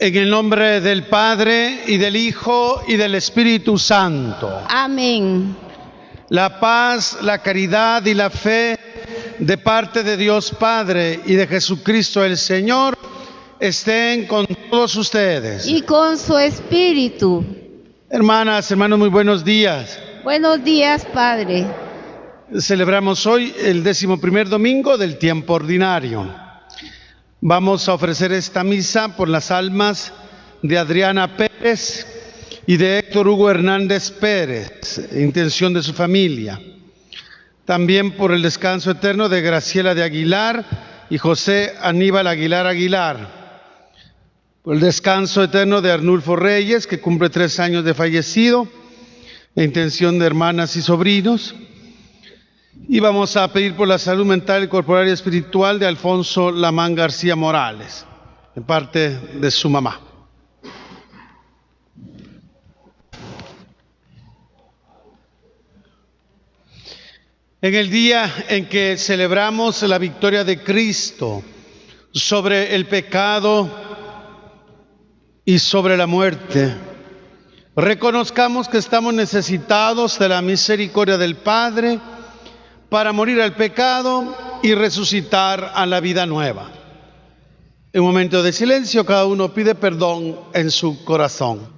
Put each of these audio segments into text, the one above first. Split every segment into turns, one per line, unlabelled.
En el nombre del Padre, y del Hijo, y del Espíritu Santo.
Amén.
La paz, la caridad y la fe de parte de Dios Padre y de Jesucristo el Señor estén con todos ustedes.
Y con su espíritu.
Hermanas, hermanos, muy buenos días.
Buenos días, Padre.
Celebramos hoy el 11º domingo del tiempo ordinario. Vamos a ofrecer esta misa por las almas de Adriana Pérez y de Héctor Hugo Hernández Pérez, intención de su familia. También por el descanso eterno de Graciela de Aguilar y José Aníbal Aguilar Aguilar. Por el descanso eterno de Arnulfo Reyes, que cumple 3 años de fallecido, la intención de hermanas y sobrinos. Y vamos a pedir por la salud mental, corporal y espiritual de Alfonso Lamán García Morales, en parte de su mamá. En el día en que celebramos la victoria de Cristo sobre el pecado y sobre la muerte, reconozcamos que estamos necesitados de la misericordia del Padre para morir al pecado y resucitar a la vida nueva. En un momento de silencio, cada uno pide perdón en su corazón.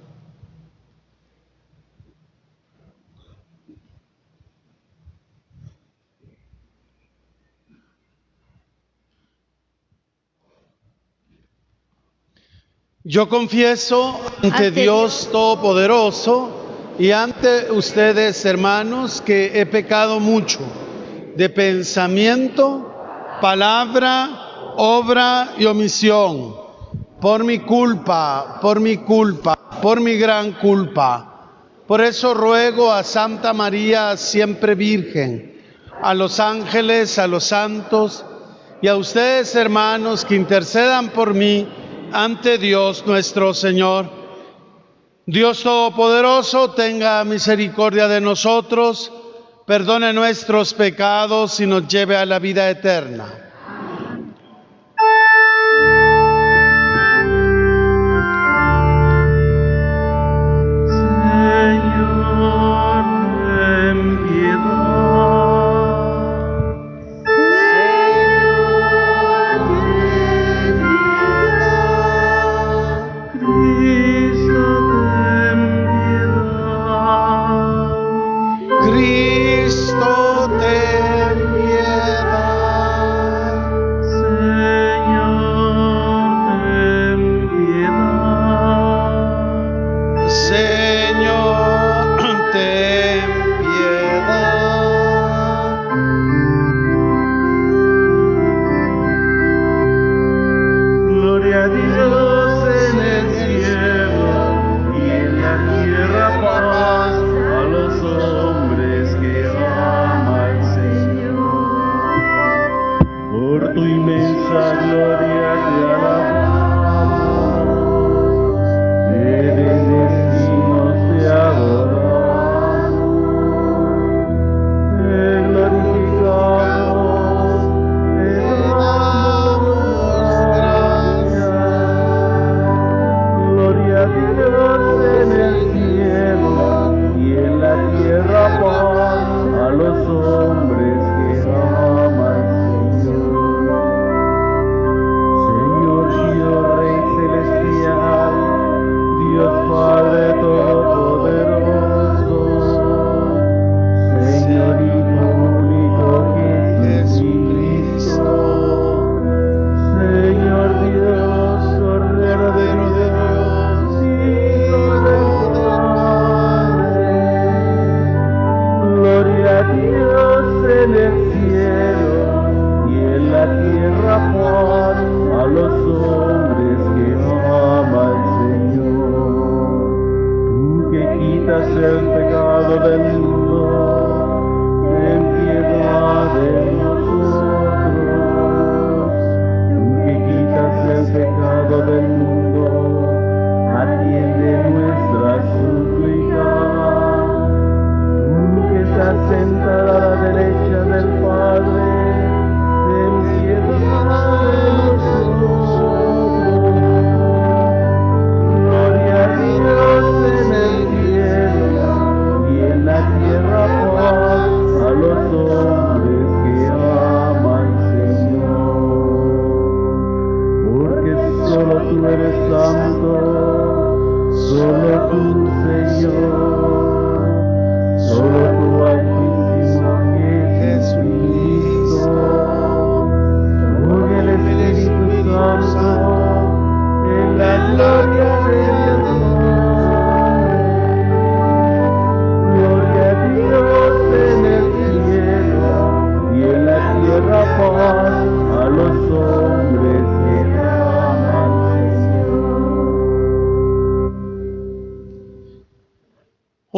Yo confieso ante Dios Todopoderoso y ante ustedes, hermanos, que he pecado mucho de pensamiento, palabra, obra y omisión, por mi culpa, por mi gran culpa. Por eso ruego a Santa María, siempre Virgen, a los ángeles, a los santos y a ustedes, hermanos, que intercedan por mí ante Dios nuestro Señor. Dios Todopoderoso tenga misericordia de nosotros, perdone nuestros pecados y nos lleve a la vida eterna.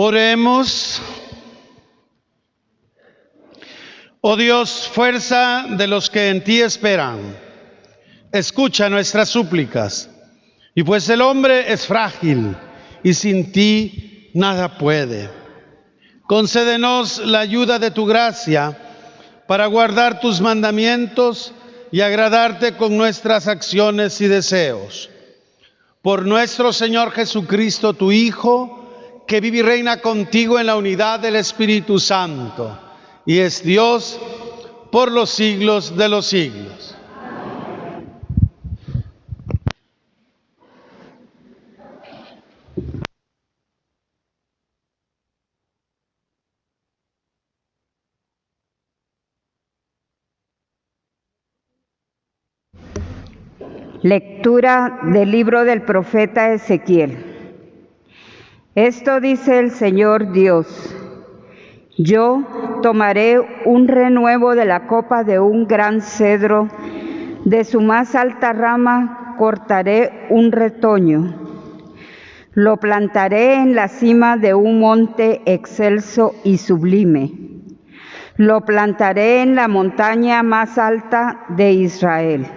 Oremos. Oh Dios, fuerza de los que en ti esperan, escucha nuestras súplicas. Y pues el hombre es frágil y sin ti nada puede. Concédenos la ayuda de tu gracia para guardar tus mandamientos y agradarte con nuestras acciones y deseos. Por nuestro Señor Jesucristo, tu Hijo, que vive y reina contigo en la unidad del Espíritu Santo, y es Dios por los siglos de los siglos.
Lectura del libro del profeta Ezequiel. Esto dice el Señor Dios: yo tomaré un renuevo de la copa de un gran cedro, de su más alta rama cortaré un retoño, lo plantaré en la cima de un monte excelso y sublime, lo plantaré en la montaña más alta de Israel.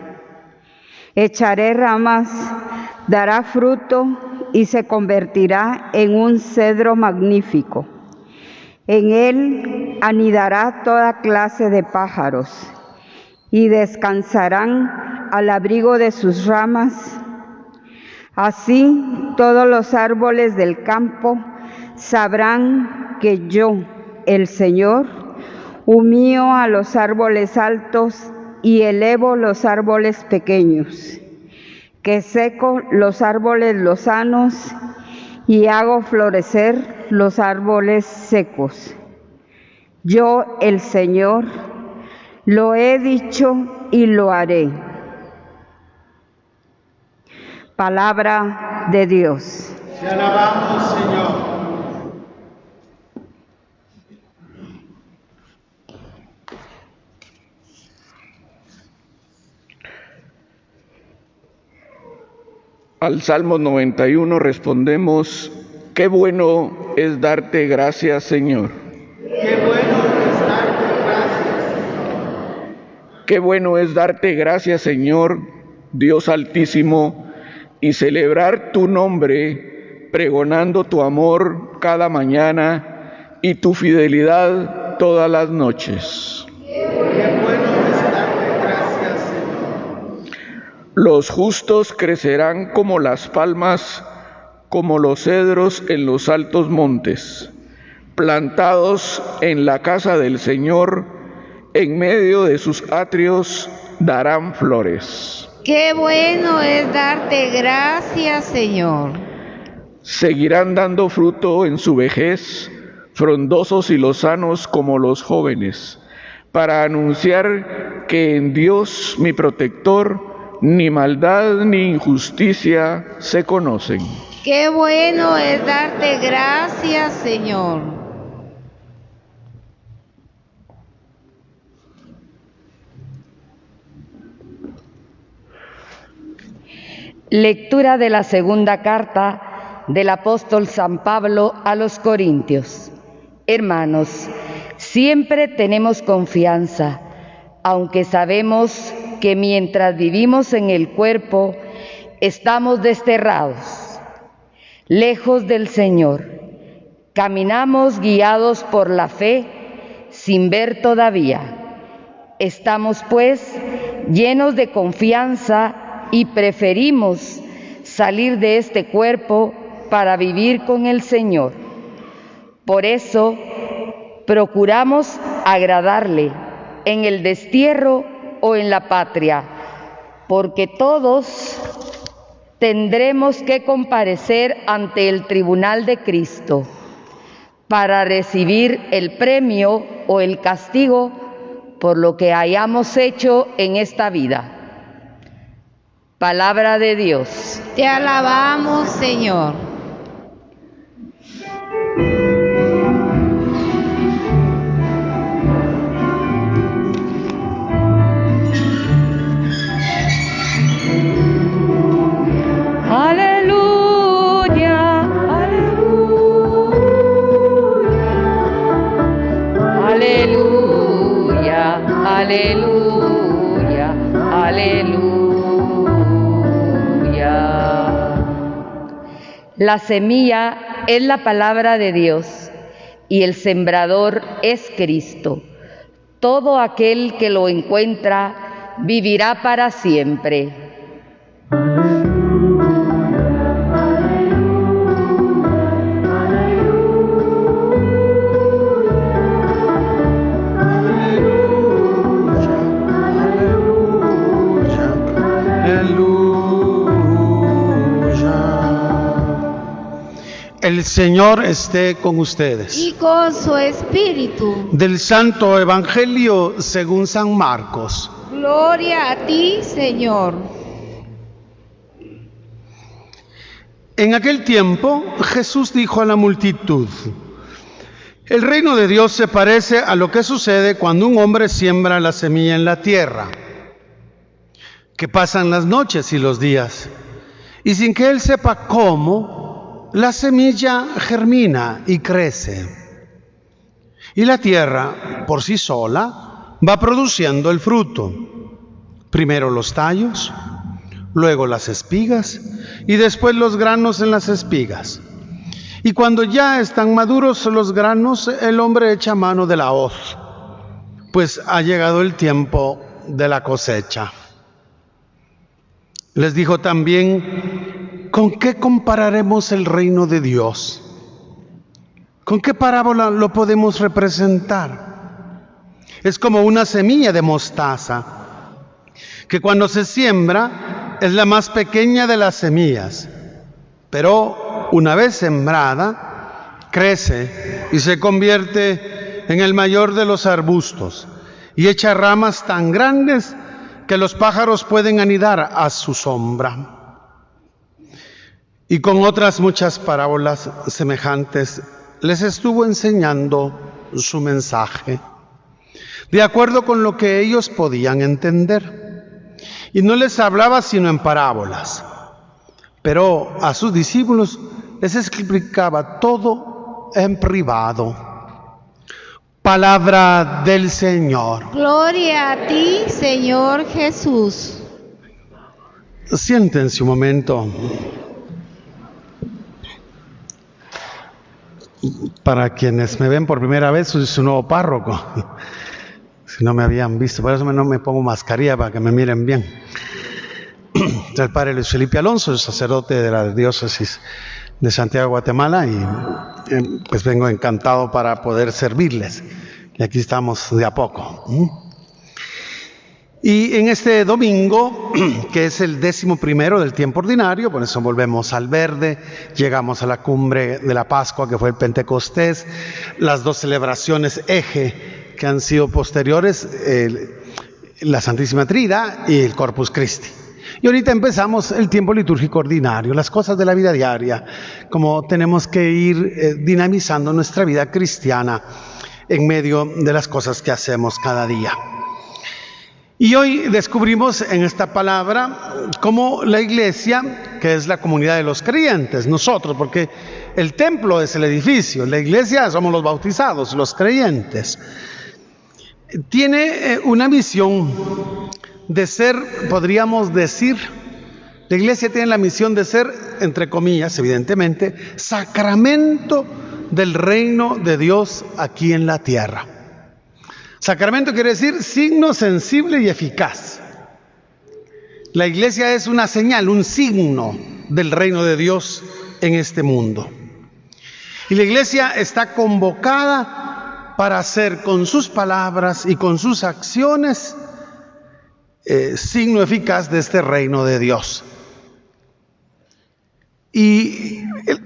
Echaré ramas, dará fruto y se convertirá en un cedro magnífico. En él anidará toda clase de pájaros y descansarán al abrigo de sus ramas. Así todos los árboles del campo sabrán que yo, el Señor, humillo a los árboles altos y elevo los árboles pequeños, que seco los árboles lozanos y hago florecer los árboles secos. Yo, el Señor, lo he dicho y lo haré. Palabra de Dios.
Te alabamos, Señor.
Al Salmo 91 respondemos: qué bueno es darte gracias, Señor.
Qué bueno es darte gracias, Señor.
Qué bueno es darte gracias, Señor, Dios Altísimo, y celebrar tu nombre, pregonando tu amor cada mañana y tu fidelidad todas las noches.
Qué bueno es darte gracias, Señor.
Los justos crecerán como las palmas, como los cedros en los altos montes, plantados en la casa del Señor, en medio de sus atrios darán flores.
Qué bueno es darte gracias, Señor.
Seguirán dando fruto en su vejez, frondosos y lozanos como los jóvenes, para anunciar que en Dios, mi protector, ni maldad ni injusticia se conocen.
Qué bueno es darte gracias, Señor.
Lectura de la segunda carta del apóstol San Pablo a los Corintios. Hermanos, siempre tenemos confianza, aunque sabemos que mientras vivimos en el cuerpo, estamos desterrados, lejos del Señor. Caminamos guiados por la fe, sin ver todavía. Estamos, pues, llenos de confianza y preferimos salir de este cuerpo para vivir con el Señor. Por eso, procuramos agradarle en el destierro o en la patria, porque todos tendremos que comparecer ante el tribunal de Cristo para recibir el premio o el castigo por lo que hayamos hecho en esta vida. Palabra de Dios.
Te alabamos, Señor.
Aleluya, aleluya. aleluya, aleluya, aleluya. La semilla es la palabra de Dios y el sembrador es Cristo. Todo aquel que lo encuentra vivirá para siempre.
El Señor esté con ustedes.
Y con su espíritu.
Del Santo Evangelio según San Marcos.
Gloria a ti, Señor.
En aquel tiempo Jesús dijo a la multitud: el reino de Dios se parece a lo que sucede cuando un hombre siembra la semilla en la tierra, que pasan las noches y los días, y sin que él sepa cómo, la semilla germina y crece. Y la tierra, por sí sola, va produciendo el fruto. Primero los tallos, luego las espigas, y después los granos en las espigas. Y cuando ya están maduros los granos, el hombre echa mano de la hoz, pues ha llegado el tiempo de la cosecha. Les dijo también: ¿con qué compararemos el reino de Dios? ¿Con qué parábola lo podemos representar? Es como una semilla de mostaza, que cuando se siembra es la más pequeña de las semillas, pero una vez sembrada, crece y se convierte en el mayor de los arbustos, y echa ramas tan grandes que los pájaros pueden anidar a su sombra. Y con otras muchas parábolas semejantes les estuvo enseñando su mensaje, de acuerdo con lo que ellos podían entender. Y no les hablaba sino en parábolas, pero a sus discípulos les explicaba todo en privado. Palabra del Señor.
Gloria a ti, Señor Jesús.
Siéntense un momento. Para quienes me ven por primera vez, soy su nuevo párroco. Si no me habían visto, por eso no me pongo mascarilla, para que me miren bien. El padre Luis Felipe Alonso, el sacerdote de la diócesis de Santiago, Guatemala, y pues vengo encantado para poder servirles. Y aquí estamos de a poco. Y en este domingo, que es el 11º del tiempo ordinario, por eso volvemos al verde, llegamos a la cumbre de la Pascua, que fue el Pentecostés, las dos celebraciones eje que han sido posteriores, la Santísima Trinidad y el Corpus Christi. Y ahorita empezamos el tiempo litúrgico ordinario, las cosas de la vida diaria, como tenemos que ir dinamizando nuestra vida cristiana en medio de las cosas que hacemos cada día. Y hoy descubrimos en esta palabra cómo la iglesia, que es la comunidad de los creyentes, nosotros, porque el templo es el edificio, la iglesia somos los bautizados, los creyentes, tiene una misión de ser, podríamos decir, la iglesia tiene la misión de ser, entre comillas, evidentemente, sacramento del reino de Dios aquí en la tierra. Sacramento quiere decir signo sensible y eficaz. La iglesia es una señal, un signo del reino de Dios en este mundo. Y la iglesia está convocada para hacer con sus palabras y con sus acciones signo eficaz de este reino de Dios. Y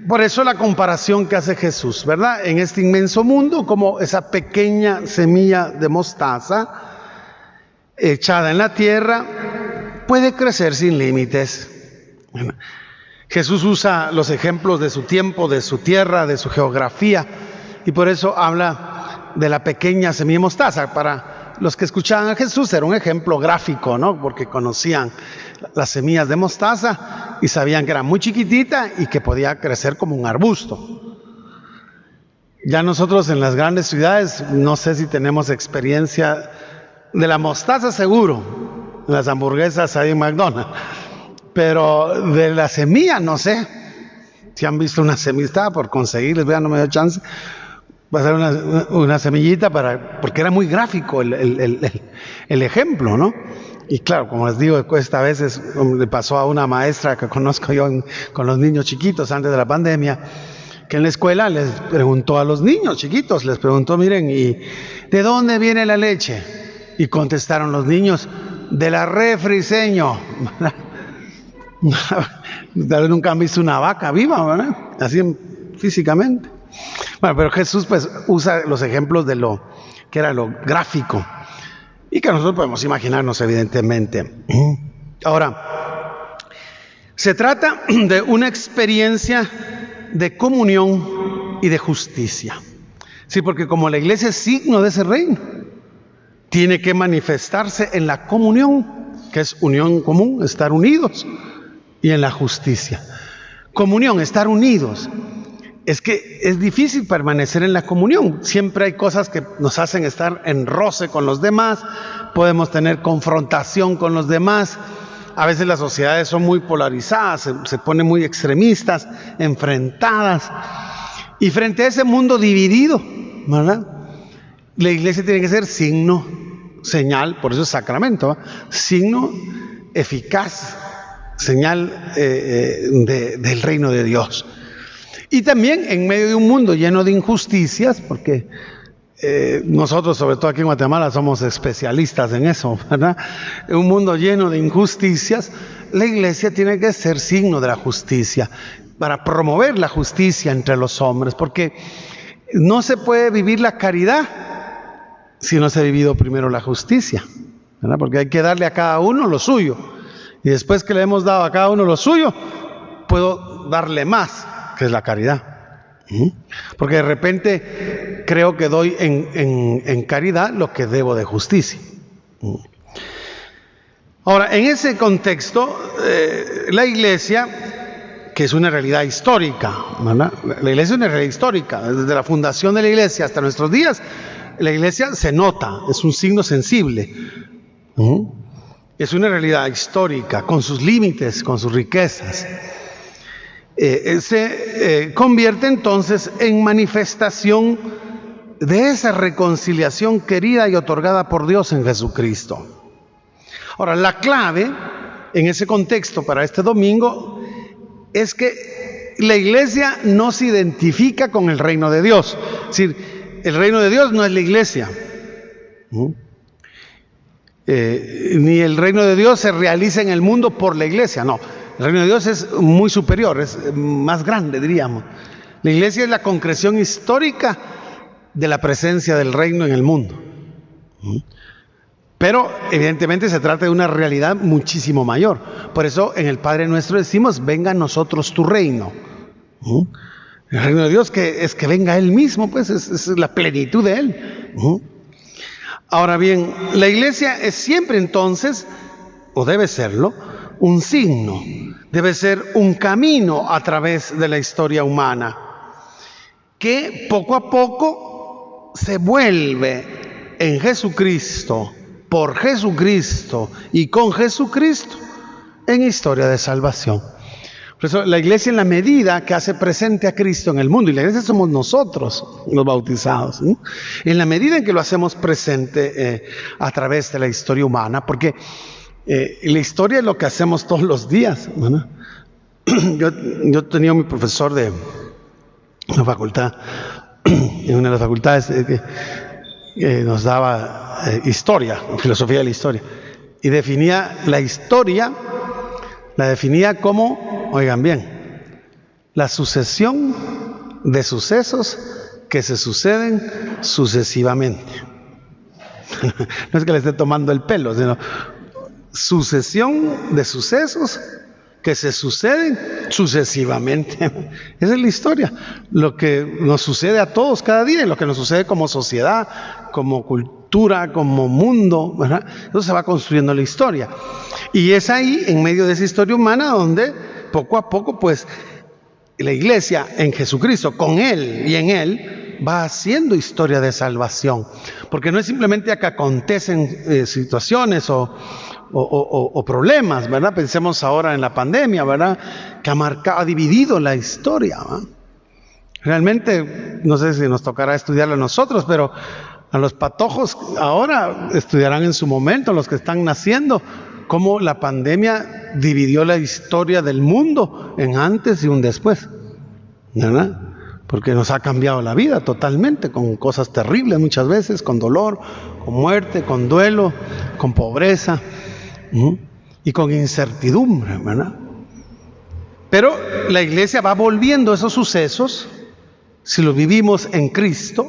por eso la comparación que hace Jesús, ¿verdad? En este inmenso mundo, como esa pequeña semilla de mostaza echada en la tierra puede crecer sin límites. Bueno, Jesús usa los ejemplos de su tiempo, de su tierra, de su geografía, y por eso habla de la pequeña semilla de mostaza. Para los que escuchaban a Jesús era un ejemplo gráfico, ¿no? Porque conocían las semillas de mostaza y sabían que era muy chiquitita y que podía crecer como un arbusto. Ya nosotros en las grandes ciudades, no sé si tenemos experiencia de la mostaza, seguro, en las hamburguesas ahí en McDonald's, pero de la semilla no sé. Si han visto una semilla, estaba por conseguirles, vean, no me dio chance. Va a ser una semillita porque era muy gráfico el ejemplo, ¿no? Y claro, como les digo, cuesta a veces, le pasó a una maestra que conozco yo con los niños chiquitos antes de la pandemia, que en la escuela les preguntó a los niños chiquitos, les preguntó, miren, ¿y de dónde viene la leche? Y contestaron los niños, de la refri, señor. Tal vez nunca han visto una vaca viva, ¿verdad? Así físicamente. Bueno, pero Jesús pues usa los ejemplos de lo que era lo gráfico y que nosotros podemos imaginarnos evidentemente. Ahora, se trata de una experiencia de comunión y de justicia. Sí, porque como la iglesia es signo de ese reino, tiene que manifestarse en la comunión, que es unión común, estar unidos, y en la justicia. Comunión, estar unidos. Es que es difícil permanecer en la comunión. Siempre hay cosas que nos hacen estar en roce con los demás, podemos tener confrontación con los demás. A veces las sociedades son muy polarizadas, se ponen muy extremistas, enfrentadas. Y frente a ese mundo dividido, ¿verdad?, la iglesia tiene que ser signo, señal, por eso es sacramento, ¿verdad?, signo eficaz, señal del reino de Dios. Y también en medio de un mundo lleno de injusticias, porque nosotros, sobre todo aquí en Guatemala, somos especialistas en eso, ¿verdad? En un mundo lleno de injusticias, la iglesia tiene que ser signo de la justicia, para promover la justicia entre los hombres, porque no se puede vivir la caridad si no se ha vivido primero la justicia, ¿verdad? Porque hay que darle a cada uno lo suyo, y después que le hemos dado a cada uno lo suyo, puedo darle más, que es la caridad. Porque de repente creo que doy en caridad lo que debo de justicia. Ahora, en ese contexto, la iglesia, que es una realidad histórica, ¿verdad? La iglesia es una realidad histórica, desde la fundación de la iglesia hasta nuestros días, la iglesia se nota, es un signo sensible. Es una realidad histórica, con sus límites, con sus riquezas. Se convierte entonces en manifestación de esa reconciliación querida y otorgada por Dios en Jesucristo. Ahora, la clave en ese contexto para este domingo es que la iglesia no se identifica con el reino de Dios. Es decir, el reino de Dios no es la iglesia. Ni el reino de Dios se realiza en el mundo por la iglesia, no. El reino de Dios es muy superior, es más grande, diríamos. La iglesia es la concreción histórica de la presencia del reino en el mundo. Pero evidentemente se trata de una realidad muchísimo mayor. Por eso en el Padre Nuestro decimos, venga a nosotros tu reino. El reino de Dios que es que venga Él mismo, pues es la plenitud de Él. Ahora bien, la iglesia es siempre entonces, o debe serlo, un signo, debe ser un camino a través de la historia humana, que poco a poco se vuelve en Jesucristo, por Jesucristo y con Jesucristo, en historia de salvación. Por eso la iglesia, en la medida que hace presente a Cristo en el mundo, y la iglesia somos nosotros los bautizados, ¿no?, en la medida en que lo hacemos presente a través de la historia humana, porque la historia es lo que hacemos todos los días, ¿no? Yo tenía mi profesor de la facultad, en una de las facultades que nos daba historia, filosofía de la historia, y definía la historia, la definía como, oigan bien, la sucesión de sucesos que se suceden sucesivamente. No es que le esté tomando el pelo, sino sucesión de sucesos que se suceden sucesivamente. Esa es la historia, lo que nos sucede a todos cada día, lo que nos sucede como sociedad, como cultura, como mundo, ¿verdad? Entonces se va construyendo la historia, y es ahí, en medio de esa historia humana, donde poco a poco, pues, la iglesia en Jesucristo, con Él y en Él, va haciendo historia de salvación, porque no es simplemente que acontecen situaciones o problemas, ¿verdad? Pensemos ahora en la pandemia, ¿verdad? Que ha dividido la historia, ¿verdad? Realmente, no sé si nos tocará estudiarlo a nosotros, pero a los patojos ahora estudiarán en su momento, los que están naciendo, cómo la pandemia dividió la historia del mundo en antes y un después, ¿verdad? Porque nos ha cambiado la vida totalmente, con cosas terribles muchas veces, con dolor, con muerte, con duelo, con pobreza, y con incertidumbre, ¿verdad? Pero la iglesia va volviendo esos sucesos, si los vivimos en Cristo,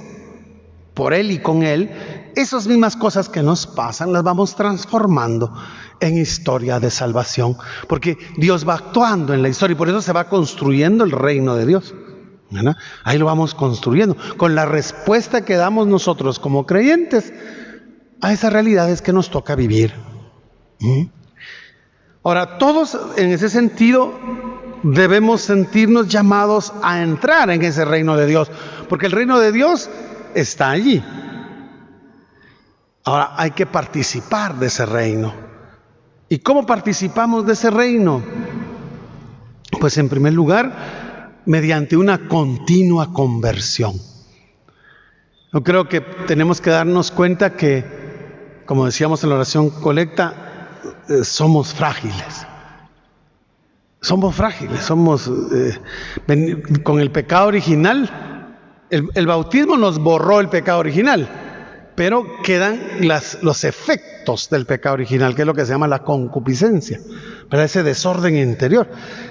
por Él y con Él, esas mismas cosas que nos pasan las vamos transformando en historia de salvación, porque Dios va actuando en la historia y por eso se va construyendo el reino de Dios, ¿verdad? Ahí lo vamos construyendo, con la respuesta que damos nosotros como creyentes a esas realidades que nos toca vivir. Ahora, todos en ese sentido debemos sentirnos llamados a entrar en ese reino de Dios, porque el reino de Dios está allí. Ahora hay que participar de ese reino. ¿Y cómo participamos de ese reino? Pues en primer lugar, mediante una continua conversión. Yo creo que tenemos que darnos cuenta que, como decíamos en la oración colecta, somos frágiles. Somos frágiles, con el pecado original. El bautismo nos borró el pecado original, pero quedan los efectos del pecado original, que es lo que se llama la concupiscencia, pero ese desorden interior.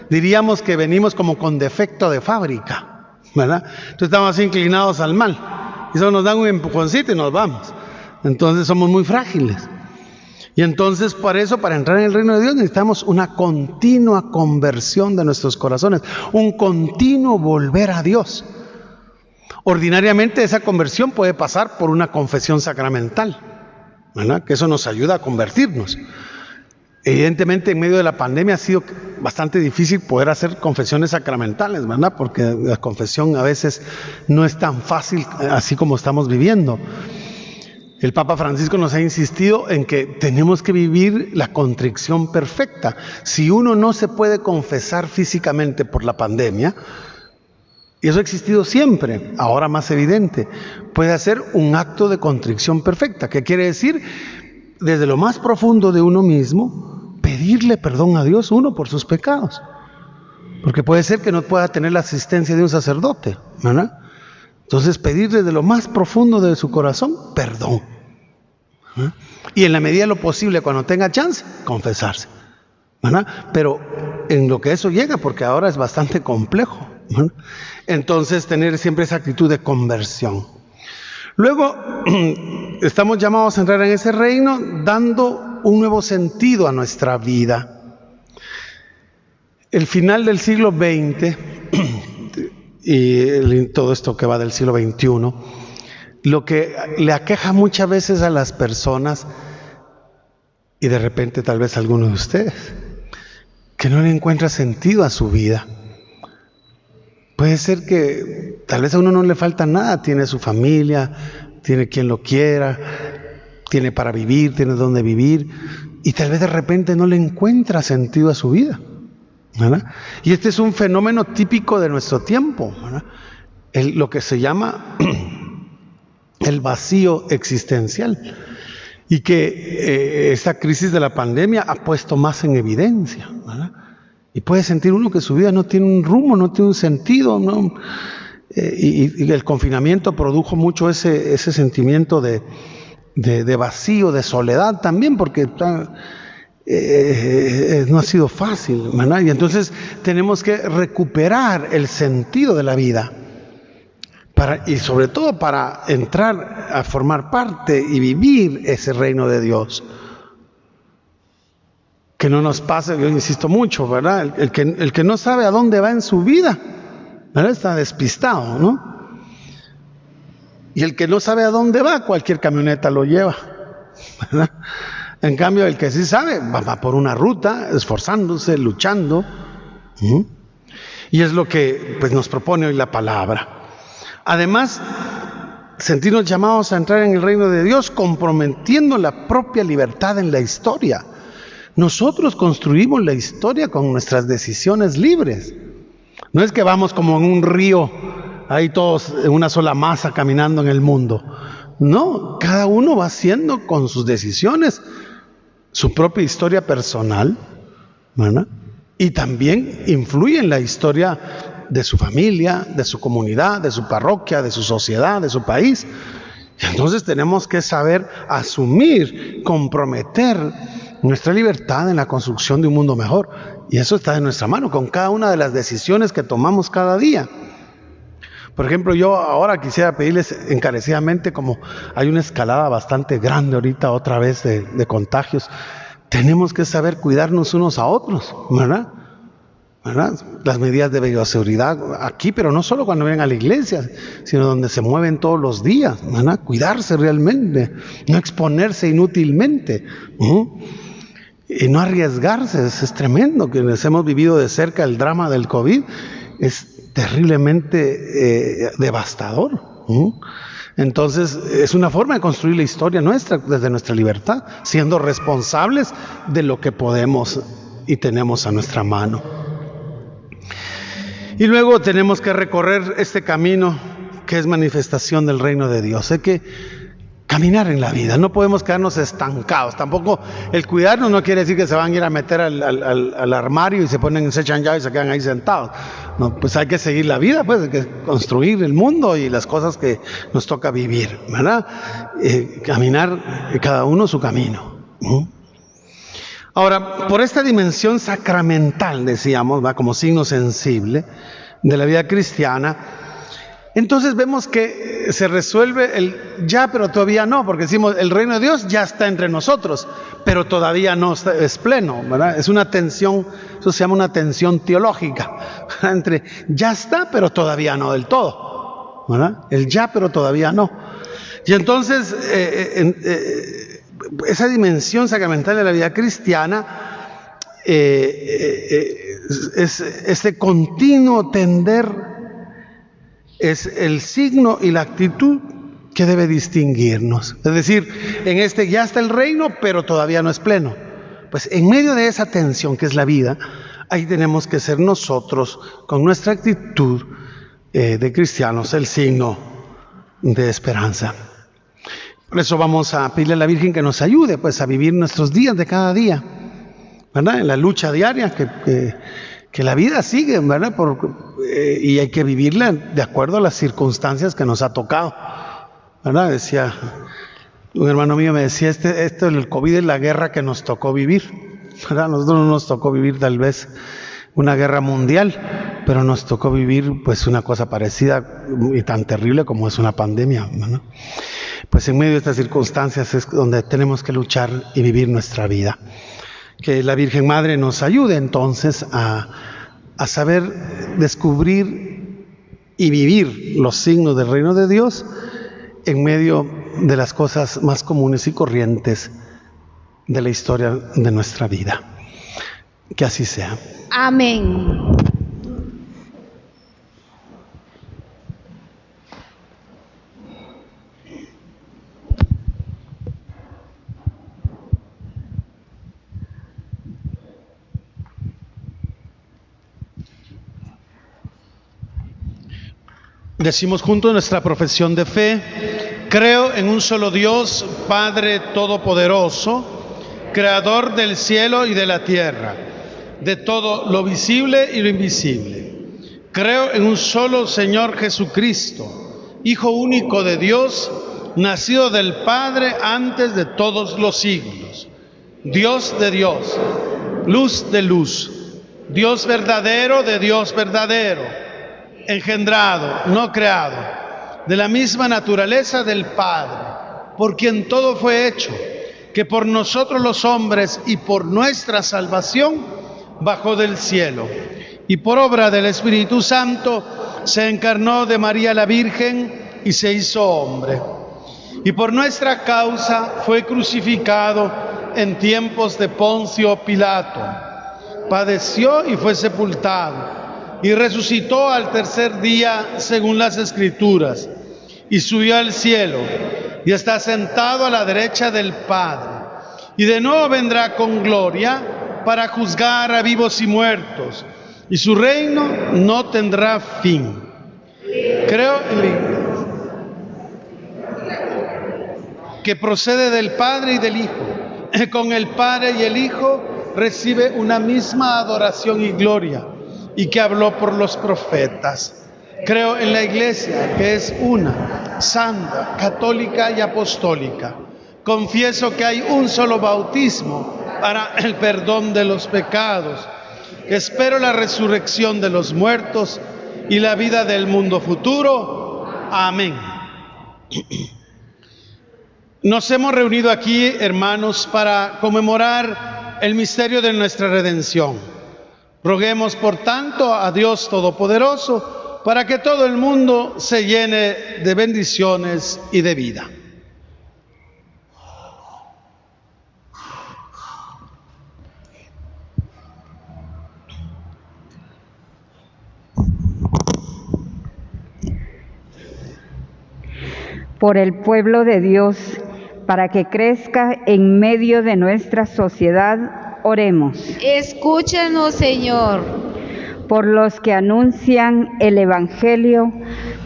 Diríamos que venimos como con defecto de fábrica, ¿verdad? Entonces estamos así inclinados al mal, y eso nos dan un empujoncito y nos vamos. Entonces somos muy frágiles. Y entonces para entrar en el reino de Dios necesitamos una continua conversión de nuestros corazones, un continuo volver a Dios. Ordinariamente esa conversión puede pasar por una confesión sacramental, ¿verdad? Que eso nos ayuda a convertirnos. Evidentemente en medio de la pandemia ha sido bastante difícil poder hacer confesiones sacramentales, ¿verdad? Porque la confesión a veces no es tan fácil así como estamos viviendo. El Papa Francisco nos ha insistido en que tenemos que vivir la contrición perfecta. Si uno no se puede confesar físicamente por la pandemia, y eso ha existido siempre, ahora más evidente, puede hacer un acto de contrición perfecta. ¿Qué quiere decir? Desde lo más profundo de uno mismo, pedirle perdón a Dios uno por sus pecados. Porque puede ser que no pueda tener la asistencia de un sacerdote, ¿verdad? Entonces pedir desde lo más profundo de su corazón perdón. Y en la medida de lo posible, cuando tenga chance, confesarse, ¿verdad? Pero en lo que eso llega, porque ahora es bastante complejo, ¿verdad? Entonces tener siempre esa actitud de conversión. Luego estamos llamados a entrar en ese reino dando un nuevo sentido a nuestra vida. El final del siglo XX y todo esto que va del siglo XXI, lo que le aqueja muchas veces a las personas, y de repente tal vez a algunos de ustedes, que no le encuentra sentido a su vida. Puede ser que tal vez a uno no le falta nada, tiene su familia, tiene quien lo quiera, tiene para vivir, tiene donde vivir, y tal vez de repente no le encuentra sentido a su vida, ¿verdad? Y este es un fenómeno típico de nuestro tiempo, ¿verdad? Lo que se llama el vacío existencial, y que esta crisis de la pandemia ha puesto más en evidencia, ¿verdad? Y puede sentir uno que su vida no tiene un rumbo, no tiene un sentido, ¿no? Y el confinamiento produjo mucho ese sentimiento de vacío, de soledad también, porque no ha sido fácil, ¿verdad? Y entonces tenemos que recuperar el sentido de la vida, y sobre todo para entrar a formar parte y vivir ese reino de Dios. Que no nos pase, yo insisto mucho, ¿verdad? El que no sabe a dónde va en su vida, ¿verdad? Está despistado, ¿no? Y el que no sabe a dónde va, cualquier camioneta lo lleva, ¿verdad? En cambio, el que sí sabe, va por una ruta, esforzándose, luchando. Y es lo que pues nos propone hoy la palabra. Además, sentirnos llamados a entrar en el reino de Dios comprometiendo la propia libertad en la historia. Nosotros construimos la historia con nuestras decisiones libres. No es que vamos como en un río, ahí todos en una sola masa caminando en el mundo. No, cada uno va haciendo con sus decisiones su propia historia personal, ¿verdad? Y también influye en la historia de su familia, de su comunidad, de su parroquia, de su sociedad, de su país. Entonces tenemos que saber asumir, comprometer nuestra libertad en la construcción de un mundo mejor. Y eso está en nuestra mano, con cada una de las decisiones que tomamos cada día. Por ejemplo, yo ahora quisiera pedirles encarecidamente, como hay una escalada bastante grande ahorita otra vez de contagios, tenemos que saber cuidarnos unos a otros, ¿verdad? Las medidas de bioseguridad aquí, pero no solo cuando vienen a la iglesia, sino donde se mueven todos los días, ¿verdad? Cuidarse realmente, no exponerse inútilmente, y no arriesgarse. Es tremendo, quienes hemos vivido de cerca el drama del COVID, es terriblemente devastador. Entonces es una forma de construir la historia nuestra desde nuestra libertad, siendo responsables de lo que podemos y tenemos a nuestra mano. Y luego tenemos que recorrer este camino que es manifestación del reino de Dios. Hay que caminar en la vida, no podemos quedarnos estancados. Tampoco el cuidarnos no quiere decir que se van a ir a meter al armario y se echan llave y se quedan ahí sentados. No, pues hay que seguir la vida, pues hay que construir el mundo y las cosas que nos toca vivir, ¿verdad? Caminar cada uno su camino. Ahora, por esta dimensión sacramental, decíamos, ¿va? Como signo sensible de la vida cristiana, entonces vemos que se resuelve el ya, pero todavía no, porque decimos, el reino de Dios ya está entre nosotros, pero todavía no es pleno, ¿verdad? Es una tensión, eso se llama una tensión teológica, ¿verdad? Entre ya está, pero todavía no del todo, ¿verdad? El ya, pero todavía no. Y entonces, esa dimensión sacramental de la vida cristiana es este continuo tender, es el signo y la actitud que debe distinguirnos. Es decir, en este ya está el reino, pero todavía no es pleno. Pues en medio de esa tensión que es la vida, ahí tenemos que ser nosotros, con nuestra actitud de cristianos, el signo de esperanza. Por eso vamos a pedirle a la Virgen que nos ayude, pues, a vivir nuestros días de cada día, ¿verdad? En la lucha diaria que la vida sigue, ¿verdad? Y hay que vivirla de acuerdo a las circunstancias que nos ha tocado, ¿verdad? Decía un hermano mío, me decía, esto del COVID es la guerra que nos tocó vivir, ¿verdad? A nosotros no nos tocó vivir tal vez una guerra mundial, pero nos tocó vivir pues una cosa parecida y tan terrible como es una pandemia, ¿no? Pues en medio de estas circunstancias es donde tenemos que luchar y vivir nuestra vida. Que la Virgen Madre nos ayude entonces a saber descubrir y vivir los signos del reino de Dios en medio de las cosas más comunes y corrientes de la historia de nuestra vida. Que así sea.
Amén.
Decimos juntos nuestra profesión de fe. Creo en un solo Dios, Padre Todopoderoso, Creador del cielo y de la tierra, de todo lo visible y lo invisible. Creo en un solo Señor Jesucristo, Hijo único de Dios, nacido del Padre antes de todos los siglos, Dios de Dios, luz de luz, Dios verdadero de Dios verdadero, engendrado, no creado, de la misma naturaleza del Padre, por quien todo fue hecho, que por nosotros los hombres y por nuestra salvación bajó del cielo, y por obra del Espíritu Santo se encarnó de María la Virgen y se hizo hombre, y por nuestra causa fue crucificado en tiempos de Poncio Pilato, padeció y fue sepultado, y resucitó al tercer día según las Escrituras, y subió al cielo, y está sentado a la derecha del Padre. Y de nuevo vendrá con gloria para juzgar a vivos y muertos, y su reino no tendrá fin. Creo que procede del Padre y del Hijo. Con el Padre y el Hijo recibe una misma adoración y gloria, y que habló por los profetas. Creo en la Iglesia, que es una, santa, católica y apostólica. Confieso que hay un solo bautismo para el perdón de los pecados. Espero la resurrección de los muertos y la vida del mundo futuro. Amén. Nos hemos reunido aquí, hermanos, para conmemorar el misterio de nuestra redención. Roguemos, por tanto, a Dios Todopoderoso para que todo el mundo se llene de bendiciones y de vida.
Por el pueblo de Dios, para que crezca en medio de nuestra sociedad, oremos.
Escúchanos, Señor.
Por los que anuncian el Evangelio,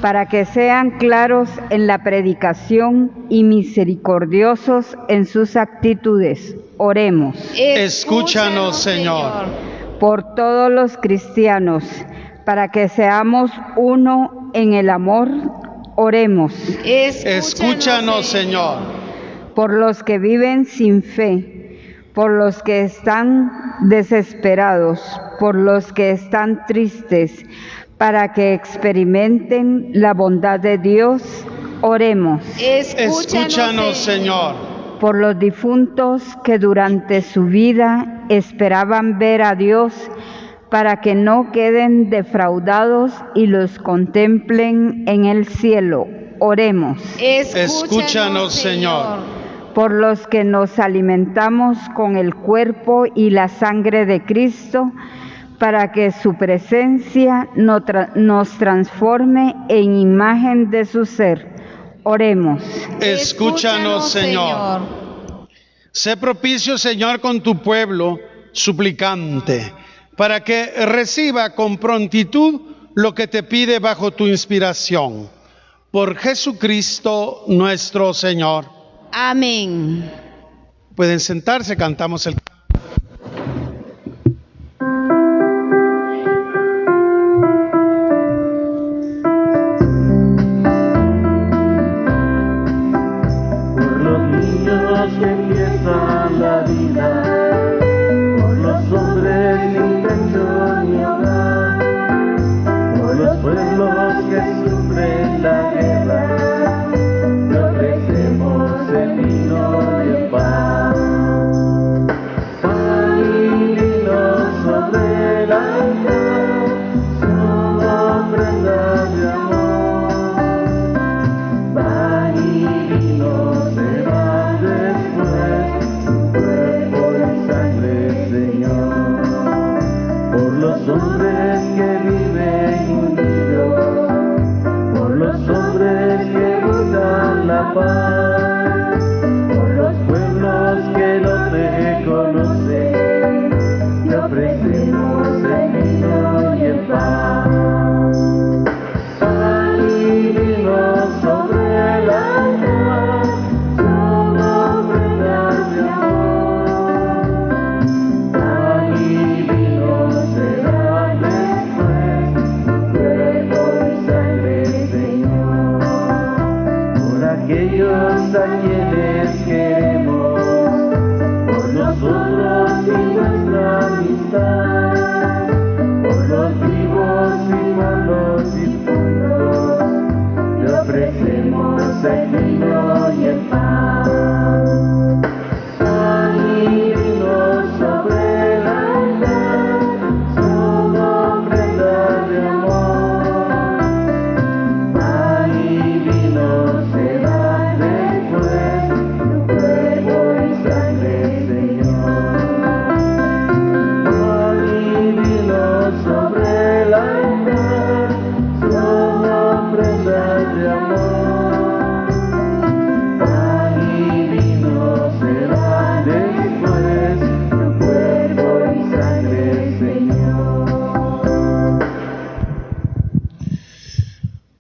para que sean claros en la predicación y misericordiosos en sus actitudes, oremos.
Escúchanos, Señor.
Por todos los cristianos, para que seamos uno en el amor, oremos.
Escúchanos, Señor.
Por los que viven sin fe, por los que están desesperados, por los que están tristes, para que experimenten la bondad de Dios, oremos.
Escúchanos, Señor.
Por los difuntos que durante su vida esperaban ver a Dios, para que no queden defraudados y los contemplen en el cielo, oremos.
Escúchanos, Señor.
Por los que nos alimentamos con el cuerpo y la sangre de Cristo, para que su presencia nos transforme en imagen de su ser, oremos.
Escúchanos, Señor. Sé propicio, Señor, con tu pueblo suplicante, para que reciba con prontitud lo que te pide bajo tu inspiración. Por Jesucristo nuestro Señor.
Amén.
Pueden sentarse, cantamos el...
Por los niños que empiezan la vida, por los hombres sin techo ni hogar, por los pueblos que sufren la guerra, te ofrecemos el vino y el pan.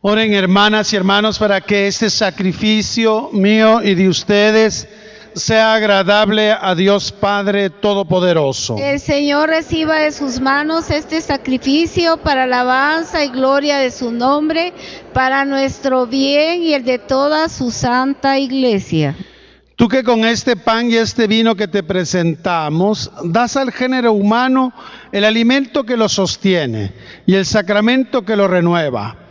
Oren, hermanas y hermanos, para que este sacrificio mío y de ustedes sea agradable a Dios Padre Todopoderoso.
El Señor reciba de sus manos este sacrificio para alabanza y gloria de su nombre, para nuestro bien y el de toda su santa iglesia.
Tú que con este pan y este vino que te presentamos, das al género humano el alimento que lo sostiene y el sacramento que lo renueva.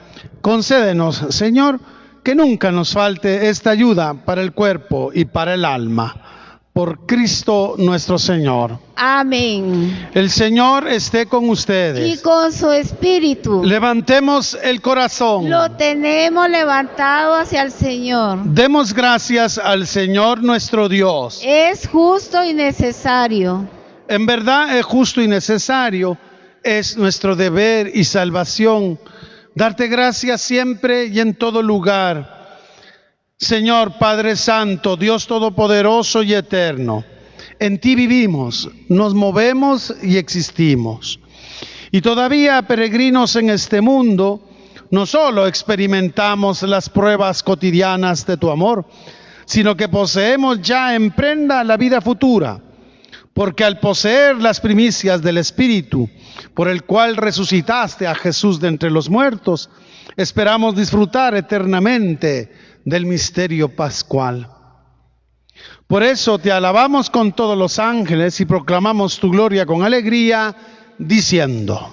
Concédenos, Señor, que nunca nos falte esta ayuda para el cuerpo y para el alma. Por Cristo nuestro Señor.
Amén.
El Señor esté con ustedes.
Y con su espíritu.
Levantemos el corazón.
Lo tenemos levantado hacia el Señor.
Demos gracias al Señor nuestro Dios.
Es justo y necesario.
En verdad es justo y necesario. Es nuestro deber y salvación darte gracias siempre y en todo lugar. Señor Padre Santo, Dios Todopoderoso y Eterno, en ti vivimos, nos movemos y existimos. Y todavía peregrinos en este mundo, no solo experimentamos las pruebas cotidianas de tu amor, sino que poseemos ya en prenda la vida futura, porque al poseer las primicias del Espíritu, por el cual resucitaste a Jesús de entre los muertos, esperamos disfrutar eternamente del misterio pascual. Por eso te alabamos con todos los ángeles y proclamamos tu gloria con alegría, diciendo: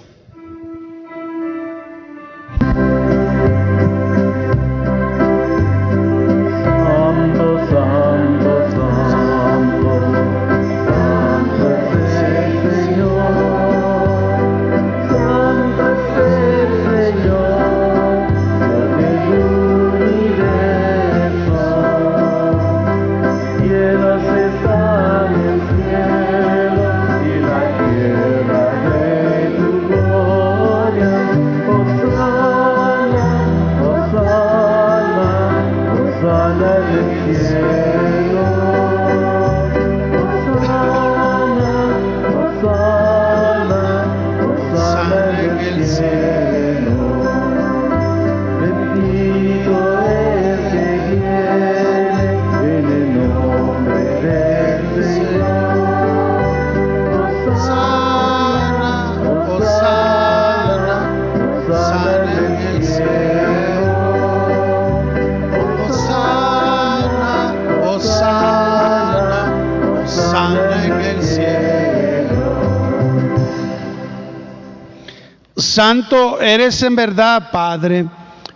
Santo eres en verdad, Padre,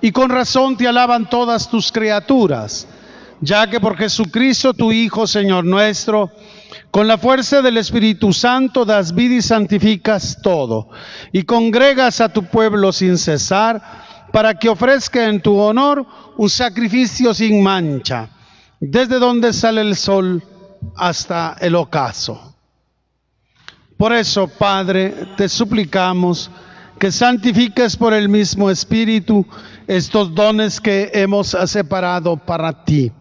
y con razón te alaban todas tus criaturas, ya que por Jesucristo tu Hijo, Señor nuestro, con la fuerza del Espíritu Santo das vida y santificas todo, y congregas a tu pueblo sin cesar, para que ofrezca en tu honor un sacrificio sin mancha, desde donde sale el sol hasta el ocaso. Por eso, Padre, te suplicamos que santifiques por el mismo Espíritu estos dones que hemos separado para ti,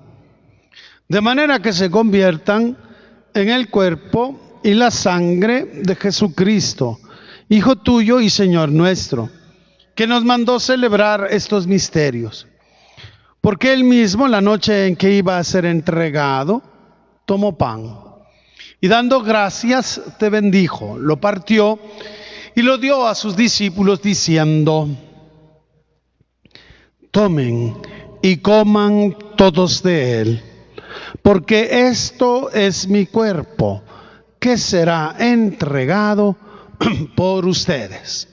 de manera que se conviertan en el cuerpo y la sangre de Jesucristo, Hijo tuyo y Señor nuestro, que nos mandó celebrar estos misterios. Porque él mismo, la noche en que iba a ser entregado, tomó pan y dando gracias te bendijo, lo partió y lo dio a sus discípulos diciendo: tomen y coman todos de él, porque esto es mi cuerpo, que será entregado por ustedes.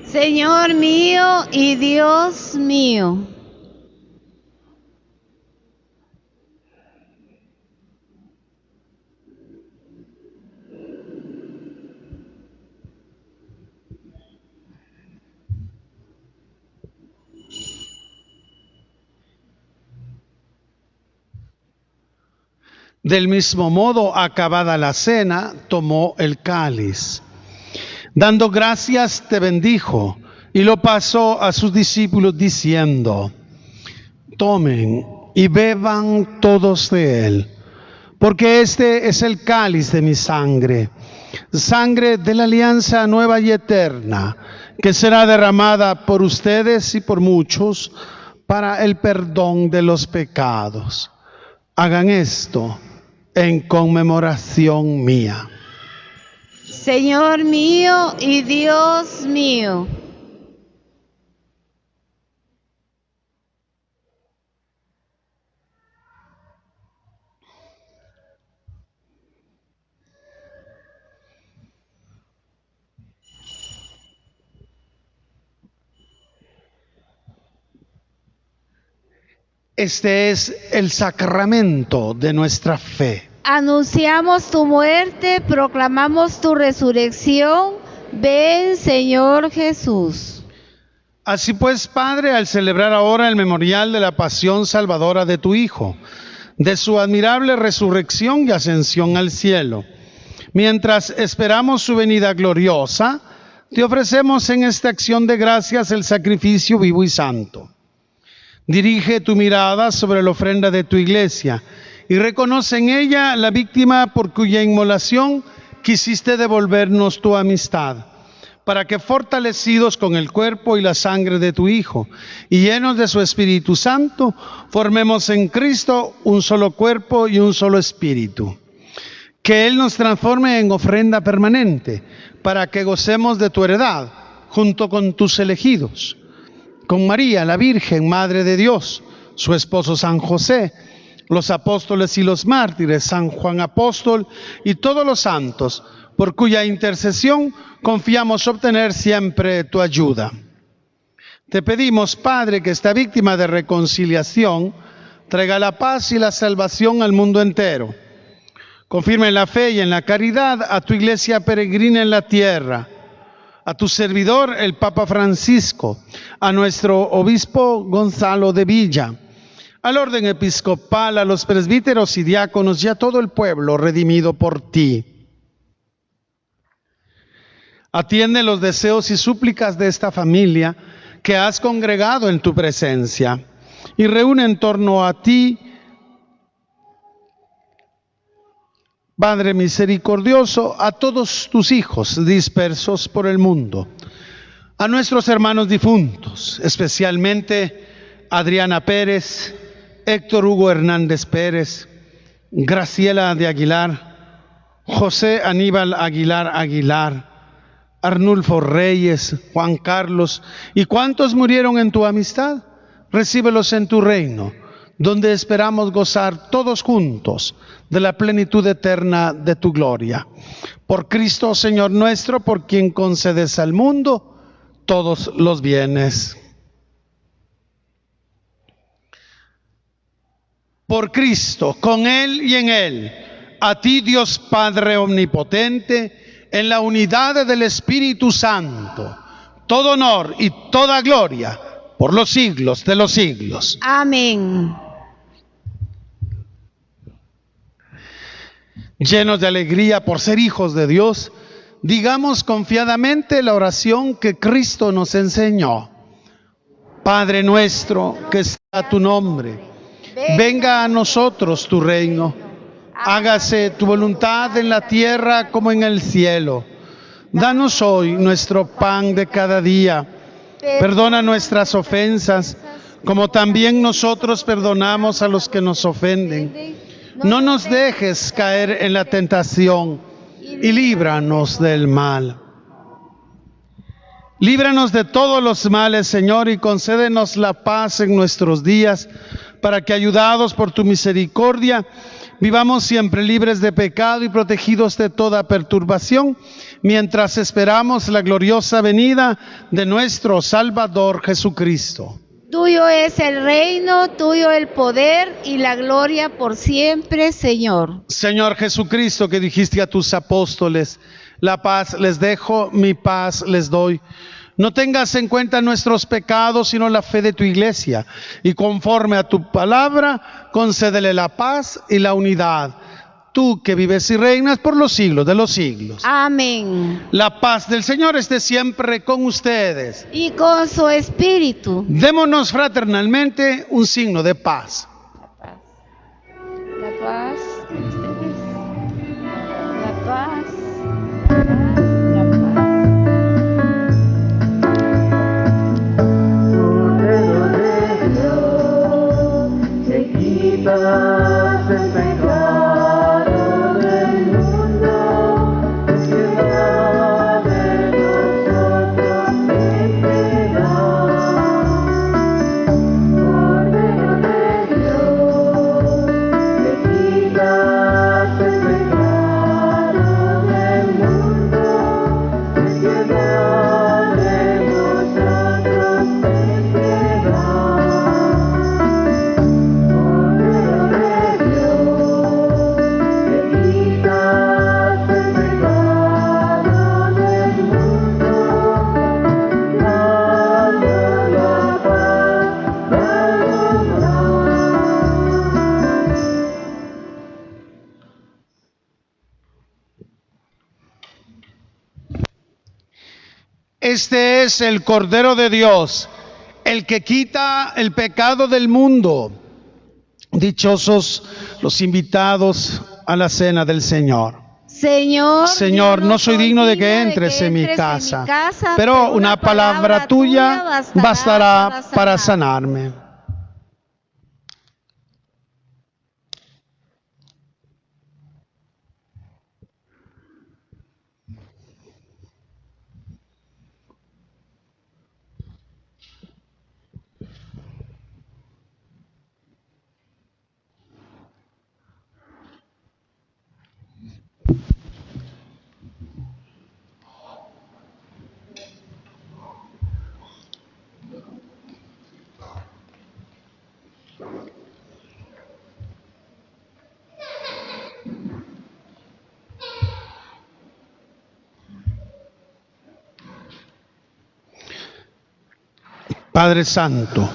Señor mío y Dios mío.
Del mismo modo, acabada la cena, tomó el cáliz. Dando gracias, te bendijo y lo pasó a sus discípulos diciendo: tomen y beban todos de él, porque este es el cáliz de mi sangre, sangre de la alianza nueva y eterna, que será derramada por ustedes y por muchos para el perdón de los pecados. Hagan esto en conmemoración mía.
Señor mío y Dios mío.
Este es el sacramento de nuestra fe.
Anunciamos tu muerte, proclamamos tu resurrección. Ven, Señor Jesús.
Así pues, Padre, al celebrar ahora el memorial de la pasión salvadora de tu Hijo, de su admirable resurrección y ascensión al cielo, mientras esperamos su venida gloriosa, te ofrecemos en esta acción de gracias el sacrificio vivo y santo. Dirige tu mirada sobre la ofrenda de tu iglesia y reconoce en ella la víctima por cuya inmolación quisiste devolvernos tu amistad, para que fortalecidos con el cuerpo y la sangre de tu Hijo y llenos de su Espíritu Santo, formemos en Cristo un solo cuerpo y un solo espíritu. Que Él nos transforme en ofrenda permanente, para que gocemos de tu heredad junto con tus elegidos. Con María, la Virgen, Madre de Dios, su esposo San José, los apóstoles y los mártires, San Juan Apóstol y todos los santos, por cuya intercesión confiamos obtener siempre tu ayuda. Te pedimos, Padre, que esta víctima de reconciliación traiga la paz y la salvación al mundo entero. Confirma en la fe y en la caridad a tu iglesia peregrina en la tierra, a tu servidor el Papa Francisco, a nuestro obispo Gonzalo de Villa, al orden episcopal, a los presbíteros y diáconos y a todo el pueblo redimido por ti. Atiende los deseos y súplicas de esta familia que has congregado en tu presencia y reúne en torno a ti, Padre misericordioso, a todos tus hijos dispersos por el mundo, a nuestros hermanos difuntos, especialmente Adriana Pérez, Héctor Hugo Hernández Pérez, Graciela de Aguilar, José Aníbal Aguilar Aguilar, Arnulfo Reyes, Juan Carlos y cuantos murieron en tu amistad. Recíbelos en tu reino, donde esperamos gozar todos juntos de la plenitud eterna de tu gloria. Por Cristo, Señor nuestro, por quien concedes al mundo todos los bienes. Por Cristo, con Él y en Él, a ti Dios Padre omnipotente, en la unidad del Espíritu Santo, todo honor y toda gloria por los siglos de los siglos.
Amén.
Llenos de alegría por ser hijos de Dios, digamos confiadamente la oración que Cristo nos enseñó. Padre nuestro, que sea tu nombre, venga a nosotros tu reino, hágase tu voluntad en la tierra como en el cielo. Danos hoy nuestro pan de cada día, perdona nuestras ofensas, como también nosotros perdonamos a los que nos ofenden. No nos dejes caer en la tentación y líbranos del mal. Líbranos de todos los males, Señor, y concédenos la paz en nuestros días, para que, ayudados por tu misericordia, vivamos siempre libres de pecado y protegidos de toda perturbación, mientras esperamos la gloriosa venida de nuestro Salvador Jesucristo.
Tuyo es el reino, tuyo el poder y la gloria por siempre, Señor.
Señor Jesucristo, que dijiste a tus apóstoles: la paz les dejo, mi paz les doy. No tengas en cuenta nuestros pecados, sino la fe de tu iglesia, y conforme a tu palabra, concédele la paz y la unidad. Tú que vives y reinas por los siglos de los siglos.
Amén.
La paz del Señor esté siempre con ustedes.
Y con su espíritu.
Démonos fraternalmente un signo de paz.
La paz. La paz. La paz.
Este es el Cordero de Dios, el que quita el pecado del mundo. Dichosos los invitados a la cena del Señor.
Señor,
no soy digno de que entres en mi casa, pero una palabra tuya bastará para sanarme. Padre Santo,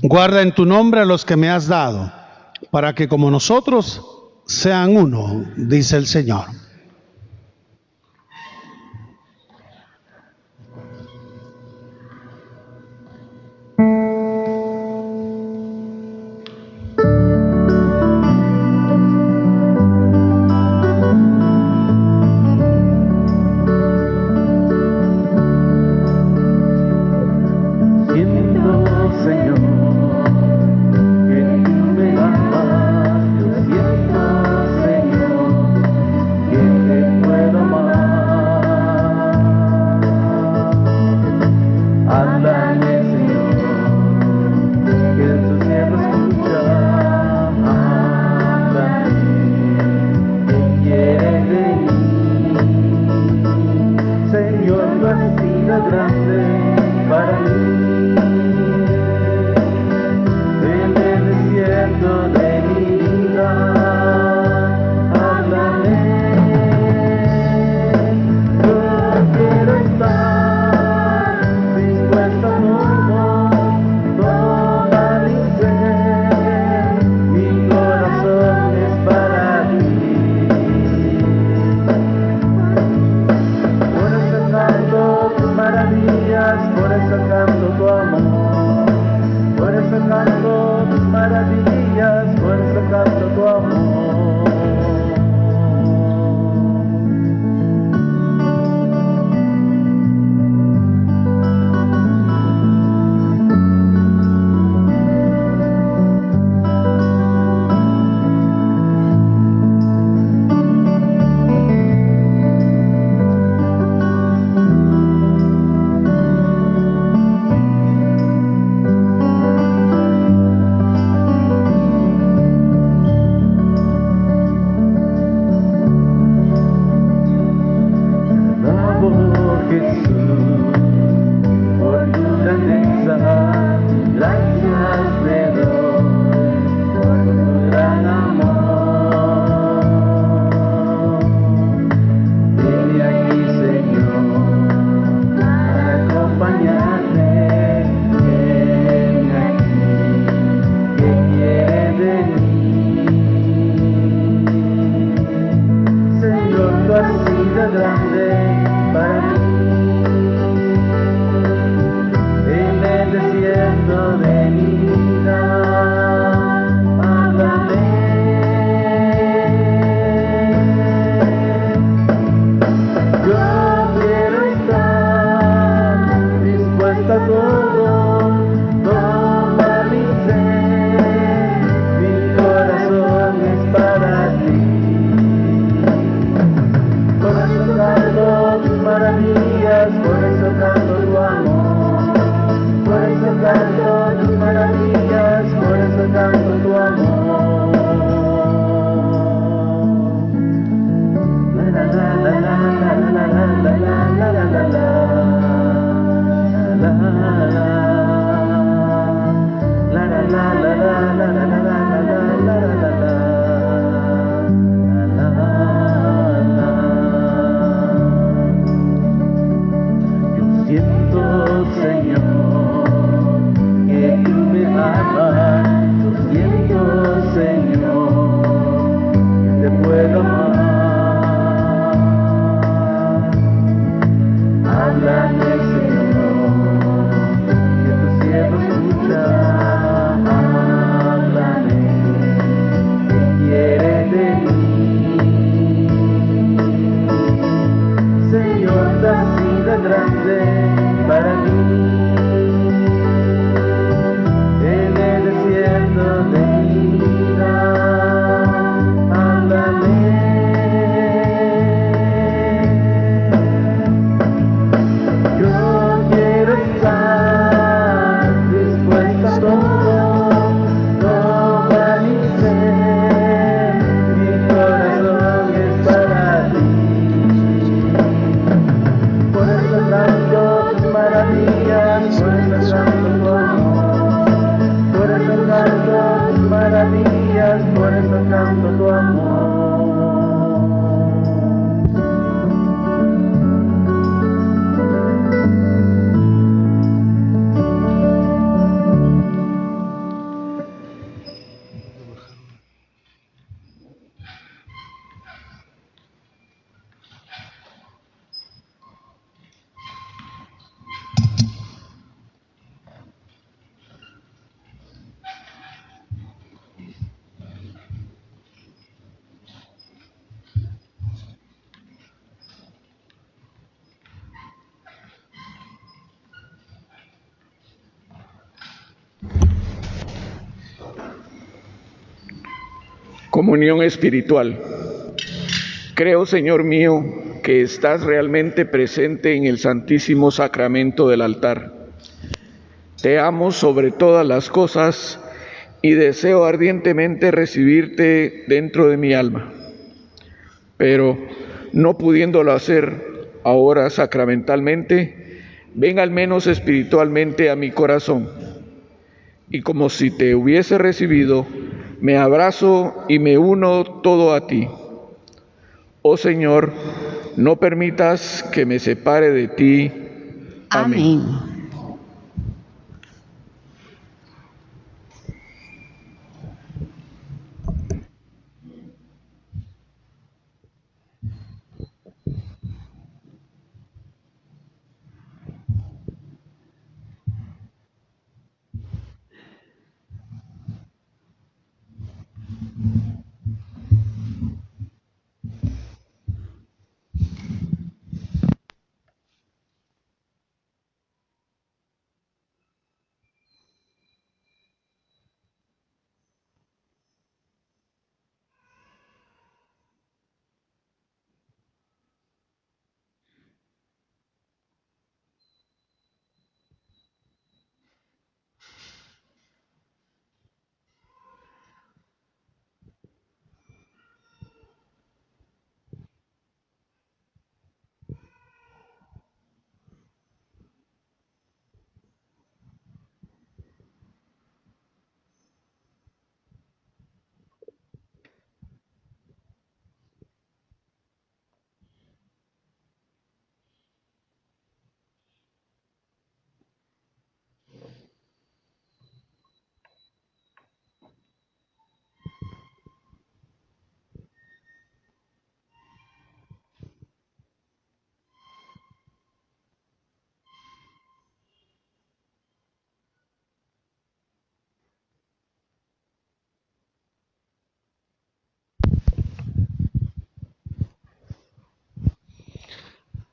guarda en tu nombre a los que me has dado, para que como nosotros sean uno, dice el Señor.
Que grande para mí. En el desierto de mi vida, háblame. Yo quiero estar dispuesta a todo, toda mi ser, mi corazón es para ti. Por eso canto tus maravillas, por eso canto tu amor, por eso canto tus maravillas, por eso canto tu amor.
Comunión espiritual. Creo, Señor mío, que estás realmente presente en el Santísimo Sacramento del altar. Te amo sobre todas las cosas y deseo ardientemente recibirte dentro de mi alma. Pero, no pudiéndolo hacer ahora sacramentalmente, ven al menos espiritualmente a mi corazón. Y como si te hubiese recibido, me abrazo y me uno todo a ti. Oh Señor, no permitas que me separe de ti. Amén.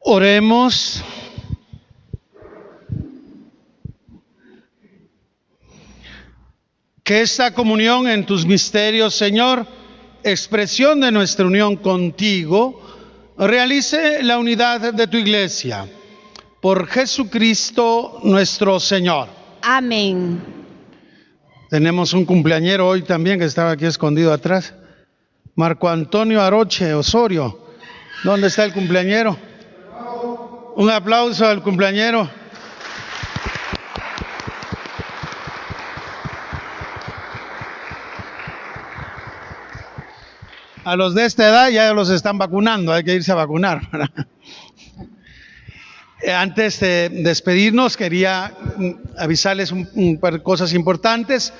Oremos. Que esta comunión en tus misterios, Señor, expresión de nuestra unión contigo, realice la unidad de tu iglesia. Por Jesucristo nuestro Señor.
Amén.
Tenemos un cumpleañero hoy también que estaba aquí escondido atrás. Marco Antonio Aroche Osorio. ¿Dónde está el cumpleañero? Un aplauso al cumpleañero. A los de esta edad ya los están vacunando, hay que irse a vacunar. Antes de despedirnos, quería avisarles un par de cosas importantes.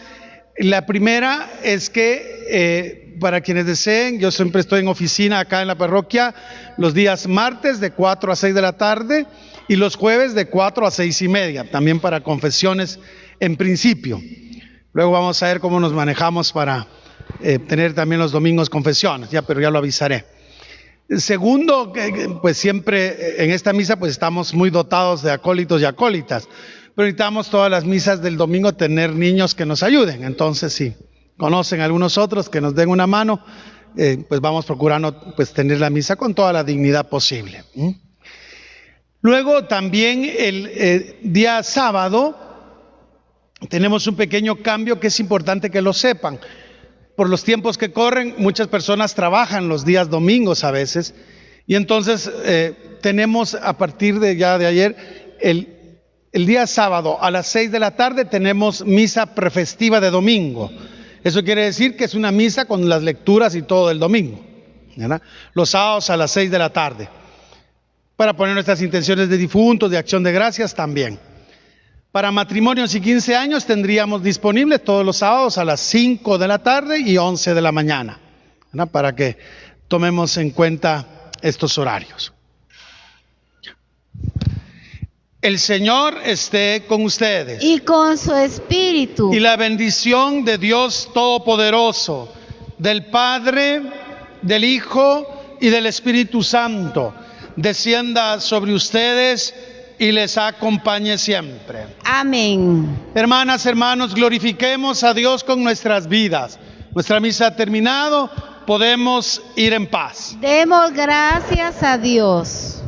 La primera es que para quienes deseen, yo siempre estoy en oficina acá en la parroquia los días martes de 4 a 6 de la tarde y los jueves de 4 a 6:30, también para confesiones en principio. Luego vamos a ver cómo nos manejamos para tener también los domingos confesiones, pero ya lo avisaré. Segundo, pues siempre en esta misa pues estamos muy dotados de acólitos y acólitas, pero necesitamos todas las misas del domingo tener niños que nos ayuden. Entonces, si conocen a algunos otros que nos den una mano, pues vamos procurando pues tener la misa con toda la dignidad posible. Luego también el día sábado tenemos un pequeño cambio que es importante que lo sepan. Por los tiempos que corren, muchas personas trabajan los días domingos a veces, y entonces tenemos a partir de ayer, el día sábado a las 6 de la tarde tenemos misa prefestiva de domingo. Eso quiere decir que es una misa con las lecturas y todo el domingo, ¿verdad? Los sábados a las 6 de la tarde, para poner nuestras intenciones de difuntos, de acción de gracias también. Para matrimonios y 15 años tendríamos disponibles todos los sábados a las 5 de la tarde y 11 de la mañana, ¿verdad? Para que tomemos en cuenta estos horarios. El Señor esté con ustedes.
Y con su espíritu.
Y la bendición de Dios Todopoderoso, del Padre, del Hijo y del Espíritu Santo, descienda sobre ustedes y les acompañe siempre.
Amén.
Hermanas, hermanos, glorifiquemos a Dios con nuestras vidas. Nuestra misa ha terminado, podemos ir en paz.
Demos gracias a Dios.